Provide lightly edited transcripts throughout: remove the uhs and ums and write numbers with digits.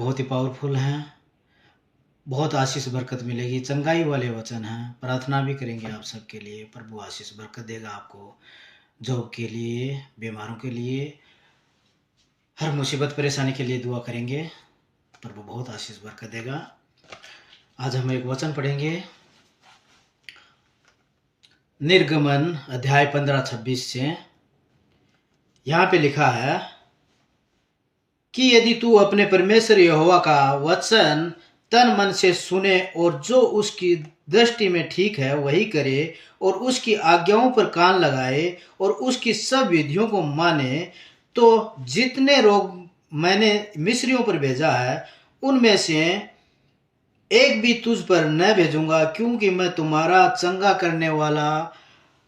बहुत ही पावरफुल हैं, बहुत आशीष बरकत मिलेगी, चंगाई वाले वचन हैं। प्रार्थना भी करेंगे आप सबके लिए, प्रभु आशीष बरकत देगा आपको, जॉब के लिए, बीमारों के लिए, हर मुसीबत परेशानी के लिए दुआ करेंगे, प्रभु बहुत आशीष बरकत देगा। आज हम एक वचन पढ़ेंगे निर्गमन अध्याय 15-26 से। यहाँ पे लिखा है कि यदि तू अपने परमेश्वर यहोवा का वचन तन मन से सुने और जो उसकी दृष्टि में ठीक है वही करे और उसकी आज्ञाओं पर कान लगाए और उसकी सब विधियों को माने, तो जितने रोग मैंने मिस्रियों पर भेजा है उनमें से एक भी तुझ पर न भेजूंगा, क्योंकि मैं तुम्हारा चंगा करने वाला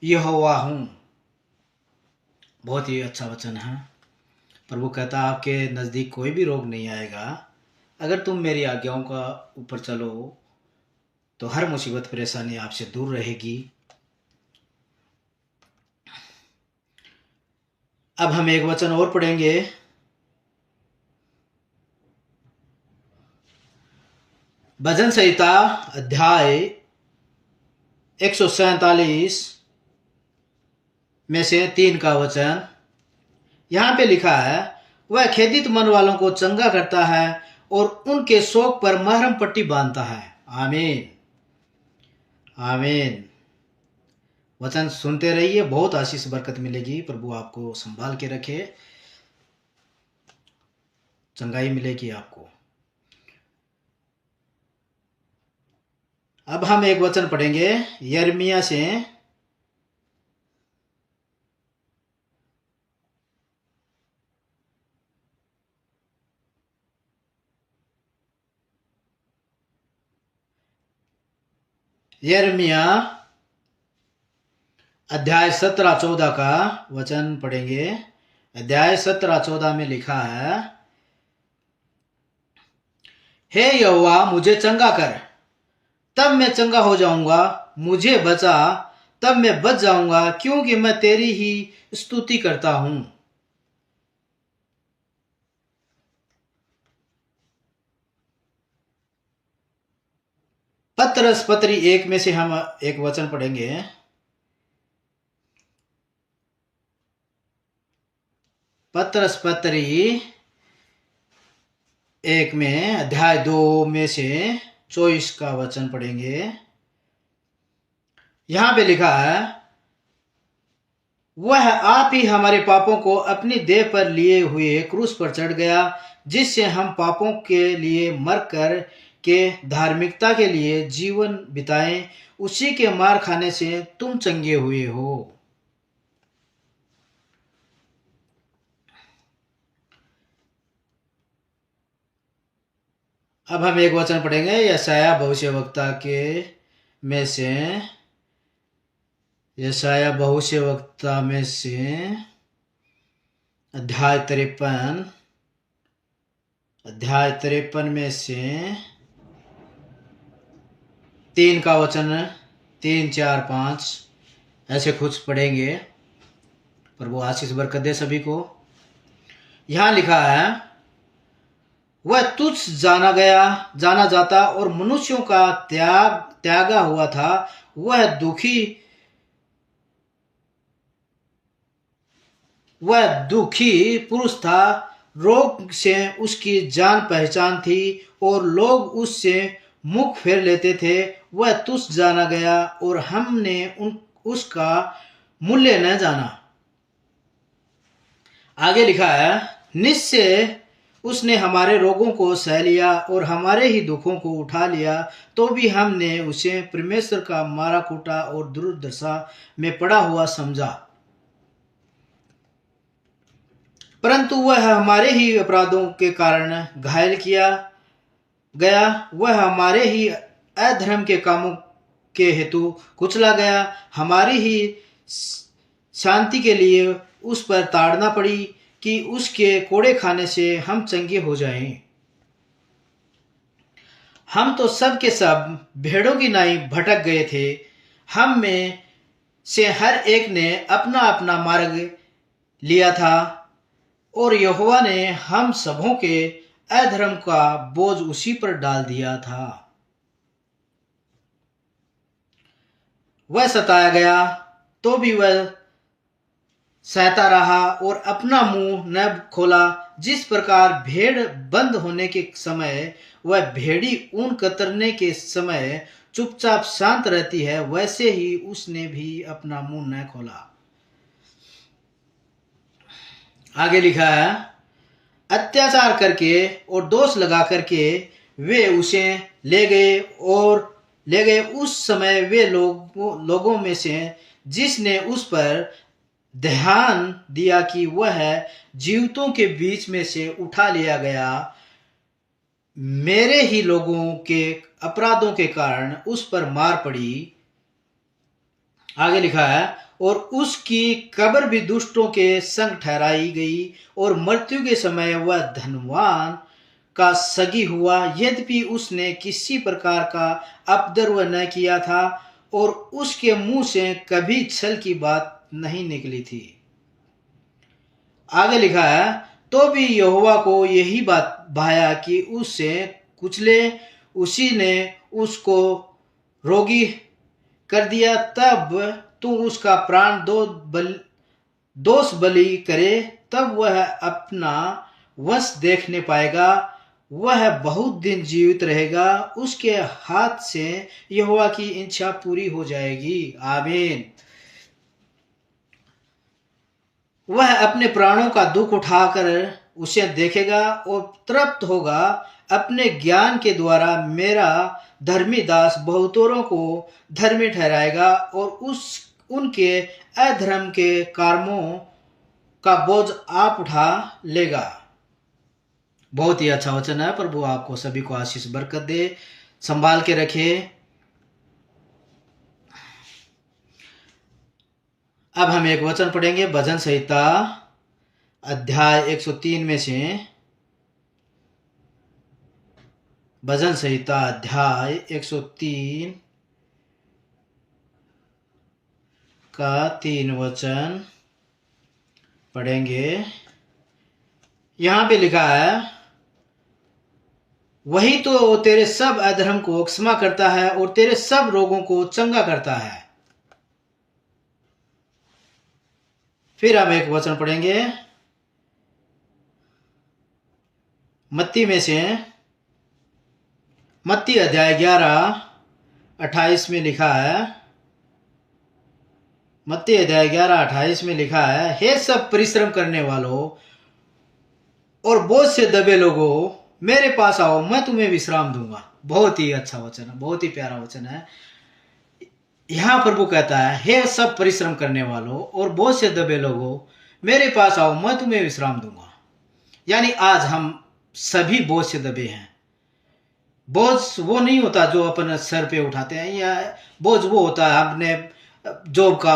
यहोवा हूँ। बहुत ही अच्छा वचन है। प्रभु कहता है आपके नज़दीक कोई भी रोग नहीं आएगा अगर तुम मेरी आज्ञाओं का ऊपर चलो, तो हर मुसीबत परेशानी आपसे दूर रहेगी। अब हम एक वचन और पढ़ेंगे, भजन संहिता अध्याय 147 में से 3 का वचन। यहाँ पे लिखा है, वह खेदित मन वालों को चंगा करता है और उनके शोक पर मरहम पट्टी बांधता है। आमीन आमीन। वचन सुनते रहिए, बहुत आशीष बरकत मिलेगी। प्रभु आपको संभाल के रखे, चंगाई मिलेगी आपको। अब हम एक वचन पढ़ेंगे यिर्मयाह से, यिर्मयाह अध्याय 17-14 का वचन पढ़ेंगे। अध्याय 17-14 में लिखा है, हे यहोवा मुझे चंगा कर, तब मैं चंगा हो जाऊंगा, मुझे बचा, तब मैं बच जाऊंगा, क्योंकि मैं तेरी ही स्तुति करता हूं। पत्रस पत्री 1 में से हम एक वचन पढ़ेंगे। पत्रस पत्री 1 में अध्याय 2 में से 24 का वचन पढ़ेंगे। यहां पे लिखा है, वह आप ही हमारे पापों को अपनी देह पर लिए हुए क्रूस पर चढ़ गया, जिससे हम पापों के लिए मरकर के धार्मिकता के लिए जीवन बिताएं। उसी के मार खाने से तुम चंगे हुए हो। अब हम एक वचन पढ़ेंगे यशायाह भविष्यवक्ता के में से, यशायाह भविष्यवक्ता में से अध्याय 53 में से 3 का वचन, 3, 4, 5 ऐसे कुछ पढ़ेंगे। प्रभु आशीष बरकत दे सभी को। यहाँ लिखा है, वह तुच्छ जाना जाता और मनुष्यों का त्यागा हुआ था। वह दुखी पुरुष था, रोग से उसकी जान पहचान थी और लोग उससे मुख फेर लेते थे। वह तुच्छ जाना गया और हमने उसका मूल्य न जाना। आगे लिखा है, निश्चय उसने हमारे रोगों को सह लिया और हमारे ही दुखों को उठा लिया, तो भी हमने उसे परमेश्वर का मारा कूटा और दुर्दशा में पड़ा हुआ समझा। परंतु वह हमारे ही अपराधों के कारण घायल किया गया, वह हमारे ही अधर्म के कामों के हेतु कुचला गया। हमारी ही शांति के लिए उस पर ताड़ना पड़ी कि उसके कोड़े खाने से हम चंगे हो जाएं। हम तो सब के सब भेड़ों की नाई भटक गए थे, हम में से हर एक ने अपना अपना मार्ग लिया था, और यहोवा ने हम सबों के अधर्म का बोझ उसी पर डाल दिया था। वह सताया गया तो भी वह सहता रहा और अपना मुंह न खोला। जिस प्रकार भेड़ बंद होने के समय वह भेड़ी ऊन कतरने के समय चुपचाप शांत रहती है, वैसे ही उसने भी अपना मुंह न खोला। आगे लिखा है, अत्याचार करके और दोष लगा करके वे उसे ले गए उस समय वे लोगों में से जिसने उस पर ध्यान दिया कि वह जीवितों के बीच में से उठा लिया गया, मेरे ही लोगों के अपराधों के कारण उस पर मार पड़ी। आगे लिखा है, और उसकी कब्र भी दुष्टों के संग ठहराई गई और मृत्यु के समय वह धनवान का सगी हुआ, यद्यपि उसने किसी प्रकार का अपद्रव न किया था और उसके मुंह से कभी छल की बात नहीं निकली थी। आगे लिखा है, तो भी यहोवा को यही बात भाया कि उससे कुचले, उसी ने उसको रोगी कर दिया। तब तू उसका प्राण दोष बलि करे, तब वह अपना वश देखने पाएगा, वह बहुत दिन जीवित रहेगा, उसके हाथ से यहोवा की इच्छा पूरी हो जाएगी। आमीन। वह अपने प्राणों का दुख उठाकर उसे देखेगा और तृप्त होगा। अपने ज्ञान के द्वारा मेरा धर्मी दास बहुतों को धर्मी ठहराएगा और उनके अधर्म के कर्मों का बोझ आप उठा लेगा। बहुत ही अच्छा वचन है। प्रभु आपको सभी को आशीष बरकत दे, संभाल के रखे। अब हम एक वचन पढ़ेंगे भजन संहिता अध्याय 103 में से। भजन संहिता अध्याय 103 का 3 वचन पढ़ेंगे। यहां पे लिखा है, वही तो तेरे सब अधर्म को क्षमा करता है और तेरे सब रोगों को चंगा करता है। फिर हम एक वचन पढ़ेंगे मत्ती में से। मत्ती अध्याय 11:28 में लिखा है, मत्ती अध्याय 11:28 में लिखा है, हे सब परिश्रम करने वालों और बोझ से दबे लोगों, मेरे पास आओ, मैं तुम्हें विश्राम दूंगा। बहुत ही अच्छा वचन है, बहुत ही प्यारा वचन है। यहां प्रभु कहता है, हे सब परिश्रम करने वालों और बोझ से दबे लोगों, मेरे पास आओ, मैं तुम्हें विश्राम दूंगा। यानी आज हम सभी बोझ से दबे हैं। बोझ वो नहीं होता जो अपन सर पे उठाते हैं, या बोझ वो होता है अपने जॉब का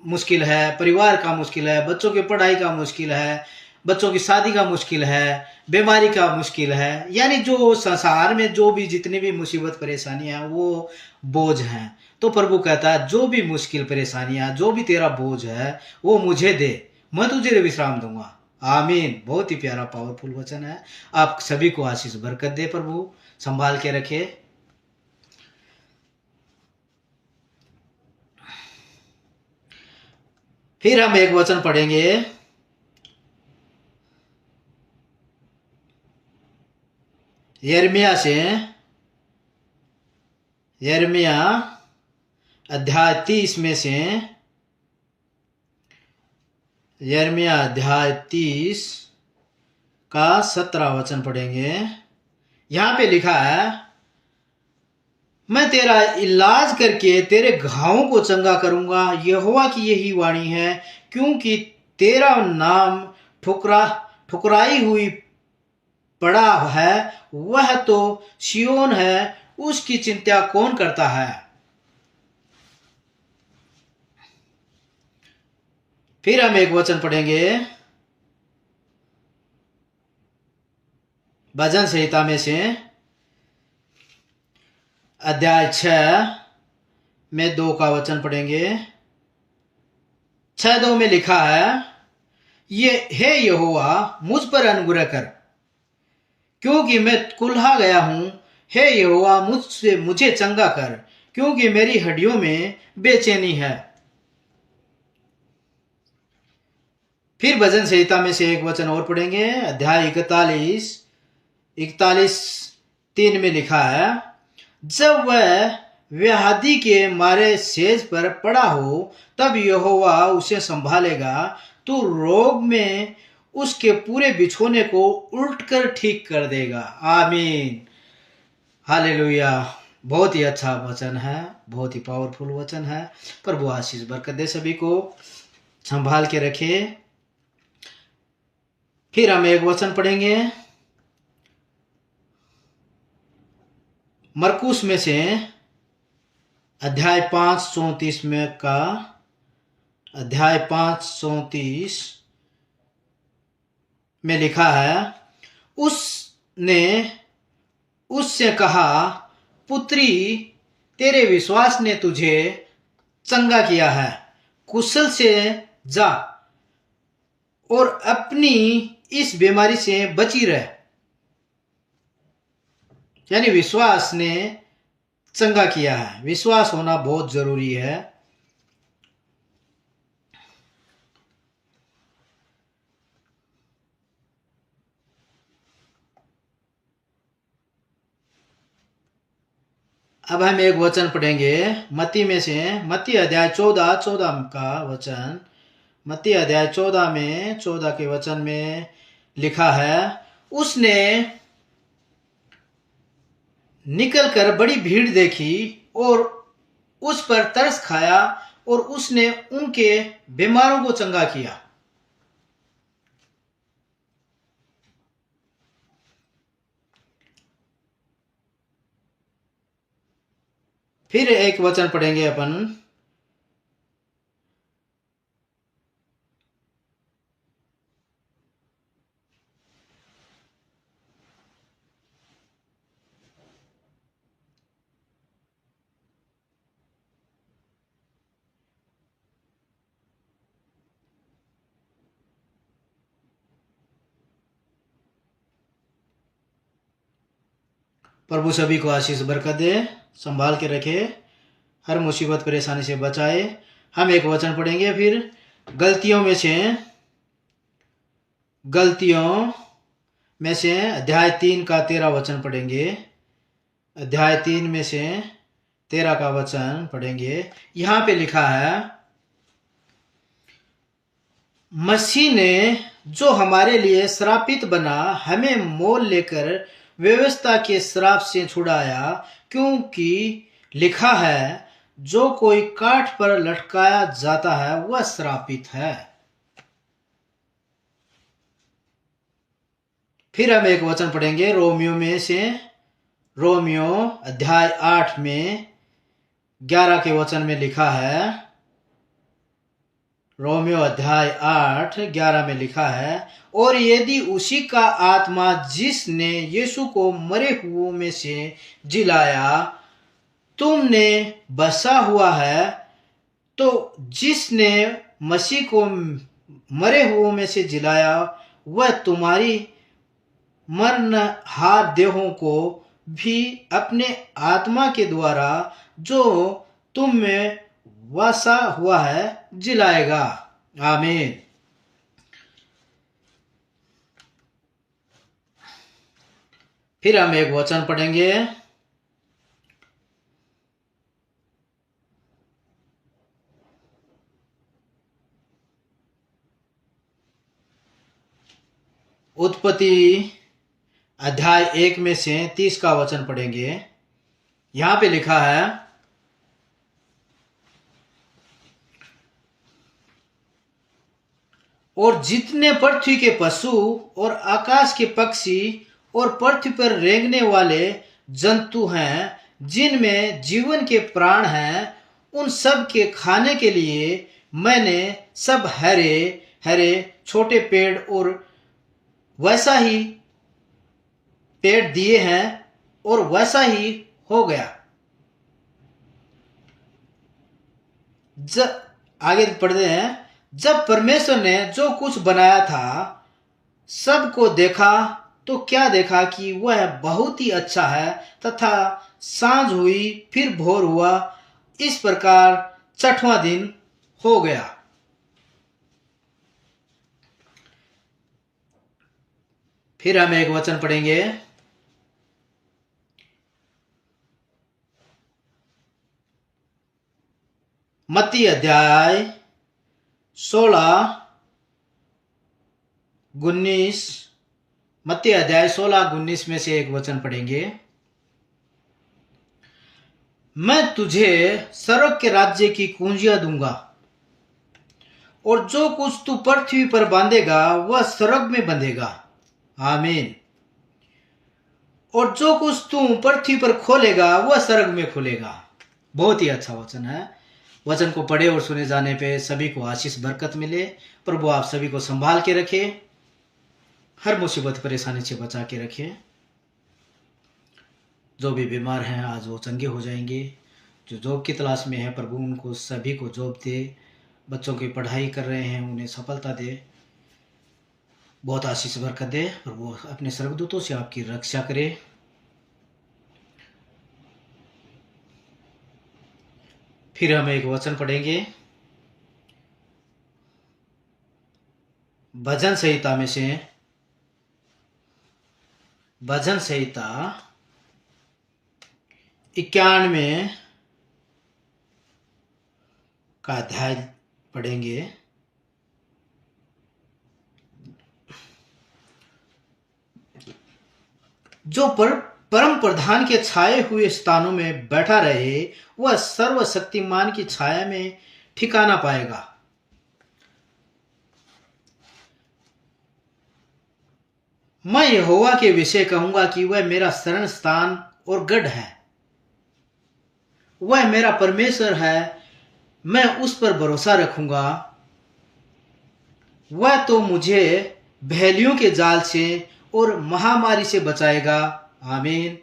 मुश्किल है, परिवार का मुश्किल है, बच्चों की पढ़ाई का मुश्किल है, बच्चों की शादी का मुश्किल है, बीमारी का मुश्किल है। यानी जो संसार में जो भी जितनी भी मुसीबत परेशानियां वो बोझ हैं। तो प्रभु कहता है, जो भी मुश्किल परेशानियां, जो भी तेरा बोझ है वो मुझे दे, मैं तुझे विश्राम दूंगा। आमीन। बहुत ही प्यारा पावरफुल वचन है। आप सभी को आशीष बरकत दे, प्रभु संभाल के रखे। फिर हम एक वचन पढ़ेंगे यिर्मयाह से। यिर्मयाह अध्याय 30 में से। यिर्मयाह अध्याय 30 का 17 वचन पढ़ेंगे। यहां पे लिखा है, मैं तेरा इलाज करके तेरे घावों को चंगा करूंगा, यहोवा की यही वाणी है, क्योंकि तेरा नाम ठुकराई हुई पड़ा है, वह तो सिय्योन है, उसकी चिंता कौन करता है। फिर हम एक वचन पढ़ेंगे भजन संहिता में से अध्याय 6 में 2 का वचन पढ़ेंगे। 6:2 में लिखा है, ये हे यहोवा मुझ पर अनुग्रह कर, क्योंकि मैं कुल्हा गया हूं। हे यहोवा, मुझसे मुझे चंगा कर, क्योंकि मेरी हड्डियों में बेचैनी है। फिर भजन संहिता में से एक वचन और पढ़ेंगे, अध्याय 41:3 में लिखा है, जब वह व्याधि के मारे सेज पर पड़ा हो, तब यहोवा उसे संभालेगा। तू रोग में उसके पूरे बिछोने को उल्टकर ठीक कर देगा। आमीन, हालेलुया। बहुत ही अच्छा वचन है, बहुत ही पावरफुल वचन है। प्रभु आशीष बरकत दे, सभी को संभाल के रखे। फिर हम एक वचन पढ़ेंगे मरकुस में से अध्याय 5:34 में का, अध्याय 5:34 में लिखा है, उसने उससे कहा, पुत्री, तेरे विश्वास ने तुझे चंगा किया है, कुशल से जा और अपनी इस बीमारी से बची रह। यानी विश्वास ने चंगा किया है। विश्वास होना बहुत जरूरी है। अब हम एक वचन पढ़ेंगे मत्ती में से, मत्ती अध्याय 14 का वचन। मत्ती अध्याय 14 में 14 के वचन में लिखा है, उसने निकलकर बड़ी भीड़ देखी और उस पर तरस खाया और उसने उनके बीमारों को चंगा किया। फिर एक वचन पढ़ेंगे अपन, प्रभु सभी को आशीष बरकत दे, संभाल के रखे, हर मुसीबत परेशानी से बचाए। हम एक वचन पढ़ेंगे फिर गलतियों में से अध्याय 3 का 13 वचन पढ़ेंगे। अध्याय 3 में से 13 का वचन पढ़ेंगे। यहाँ पे लिखा है, मसीह ने जो हमारे लिए श्रापित बना, हमें मोल लेकर व्यवस्था के श्राप से छुड़ाया, क्योंकि लिखा है, जो कोई काठ पर लटकाया जाता है वह श्रापित है। फिर हम एक वचन पढ़ेंगे रोमियो में से, रोमियो अध्याय 8 में 11 के वचन में लिखा है, रोमियो अध्याय 8:11 में लिखा है, और यदि उसी का आत्मा जिसने यीशु को मरे हुओं में से जिलाया तुमने बसा हुआ है, तो जिसने मसीह को मरे हुओं में से जिलाया वह तुम्हारी मरणहार देहों को भी अपने आत्मा के द्वारा जो तुम में वसा हुआ है जिलाएगा। आमीन। फिर हम एक वचन पढ़ेंगे उत्पत्ति अध्याय 1 में से 30 का वचन पढ़ेंगे। यहां पे लिखा है, और जितने पृथ्वी के पशु और आकाश के पक्षी और पृथ्वी पर रेंगने वाले जंतु हैं, जिनमें जीवन के प्राण हैं, उन सब के खाने के लिए मैंने सब हरे हरे छोटे पेड़ और वैसा ही पेड़ दिए हैं, और वैसा ही हो गया। आगे पढ़ते हैं, जब परमेश्वर ने जो कुछ बनाया था सबको देखा तो क्या देखा कि वह बहुत ही अच्छा है, तथा सांझ हुई फिर भोर हुआ, इस प्रकार 6वां दिन हो गया। फिर हम एक वचन पढ़ेंगे। मत्ती अध्याय 16-19, मत्ती अध्याय 16-19 में से एक वचन पढ़ेंगे। मैं तुझे स्वर्ग के राज्य की कुंजियां दूंगा, और जो कुछ तू पृथ्वी पर बांधेगा वह स्वर्ग में बंधेगा। आमीन। और जो कुछ तू पृथ्वी पर खोलेगा वह स्वर्ग में खुलेगा। बहुत ही अच्छा वचन है। वचन को पढ़े और सुने जाने पे सभी को आशीष बरकत मिले। प्रभु आप सभी को संभाल के रखे, हर मुसीबत परेशानी से बचा के रखे। जो भी बीमार हैं आज वो चंगे हो जाएंगे। जो जॉब की तलाश में है प्रभु उनको सभी को जॉब दे। बच्चों की पढ़ाई कर रहे हैं उन्हें सफलता दे, बहुत आशीष बरकत दे। प्रभु अपने स्वर्गदूतों से आपकी रक्षा करे। फिर हम एक वचन पढ़ेंगे भजन संहिता में से, भजन संहिता 91 का अध्याय पढ़ेंगे। जो परम प्रधान के छाए हुए स्थानों में बैठा रहे वह सर्वशक्तिमान की छाया में ठिकाना पाएगा। मैं यहोवा के विषय कहूंगा कि वह मेरा शरण स्थान और गढ़ है, वह मेरा परमेश्वर है, मैं उस पर भरोसा रखूंगा। वह तो मुझे भेलियों के जाल से और महामारी से बचाएगा। आमीन।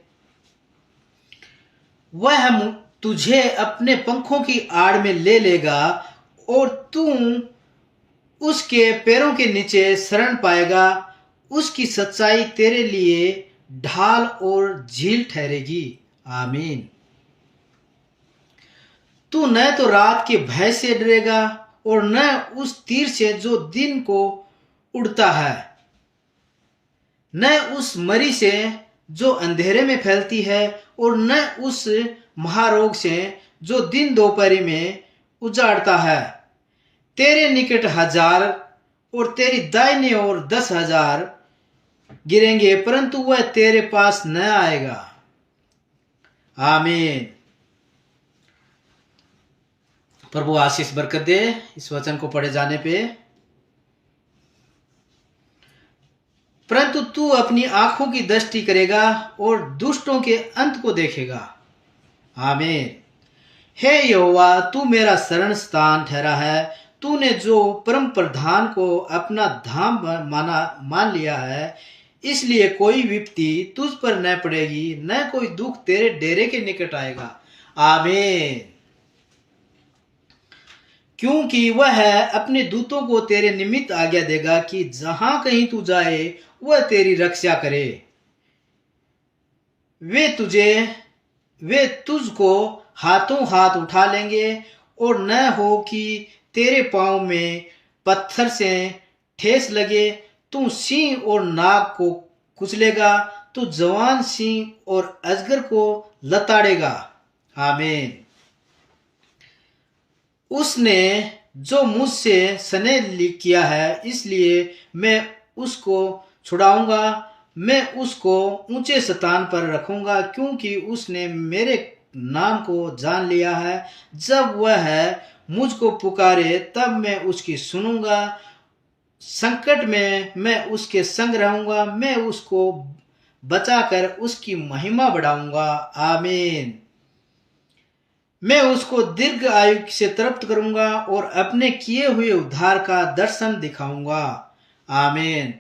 वह तुझे अपने पंखों की आड़ में ले लेगा और तू उसके पैरों के नीचे शरण पाएगा। उसकी सच्चाई तेरे लिए ढाल और झील ठहरेगी। आमीन। तू न तो रात के भय से डरेगा और न उस तीर से जो दिन को उड़ता है, न उस मरी से जो अंधेरे में फैलती है, और न उस महारोग से जो दिन दोपहरी में उजाड़ता है। तेरे निकट 1000 और तेरी दाहिनी ओर 10,000 गिरेंगे, परंतु वह तेरे पास न आएगा। आमीन। प्रभु आशीष बरकत दे इस वचन को पढ़े जाने पे। परंतु तू अपनी आंखों की दृष्टि करेगा और दुष्टों के अंत को देखेगा। आमीन। हे यहोवा, तू मेरा शरण स्थान ठहरा है। तूने जो परम प्रधान को अपना धाम मान लिया है, इसलिए कोई विपत्ति तुझ पर न पड़ेगी, न कोई दुख तेरे डेरे के निकट आएगा। आमीन। क्योंकि वह अपने दूतों को तेरे निमित्त आज्ञा देगा कि जहां कहीं तू जाए वह तेरी रक्षा करे। वे तुझको हाथों हाथ उठा लेंगे, और न हो कि तेरे पांव में पत्थर से ठेस लगे। तू सिंह और नाग को कुचलेगा, तू जवान सिंह और अजगर को लताड़ेगा। आमीन। उसने जो मुझसे स्नेह किया है, इसलिए मैं उसको छुड़ाऊंगा। मैं उसको ऊंचे स्थान पर रखूंगा, क्योंकि उसने मेरे नाम को जान लिया है। जब वह मुझको पुकारे तब मैं उसकी सुनूंगा। संकट में मैं उसके संग रहूंगा, मैं उसको बचाकर उसकी महिमा बढ़ाऊंगा। आमीन। मैं उसको दीर्घ आयु से तृप्त करूंगा और अपने किए हुए उद्धार का दर्शन दिखाऊंगा। आमीन।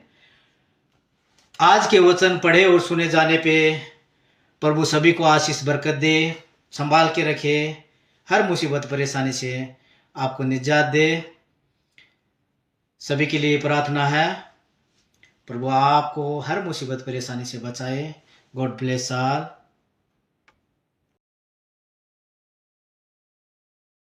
आज के वचन पढ़े और सुने जाने पे प्रभु सभी को आशीष बरकत दे, संभाल के रखे, हर मुसीबत परेशानी से आपको निजात दे। सभी के लिए प्रार्थना है। प्रभु आपको हर मुसीबत परेशानी से बचाए। God bless all.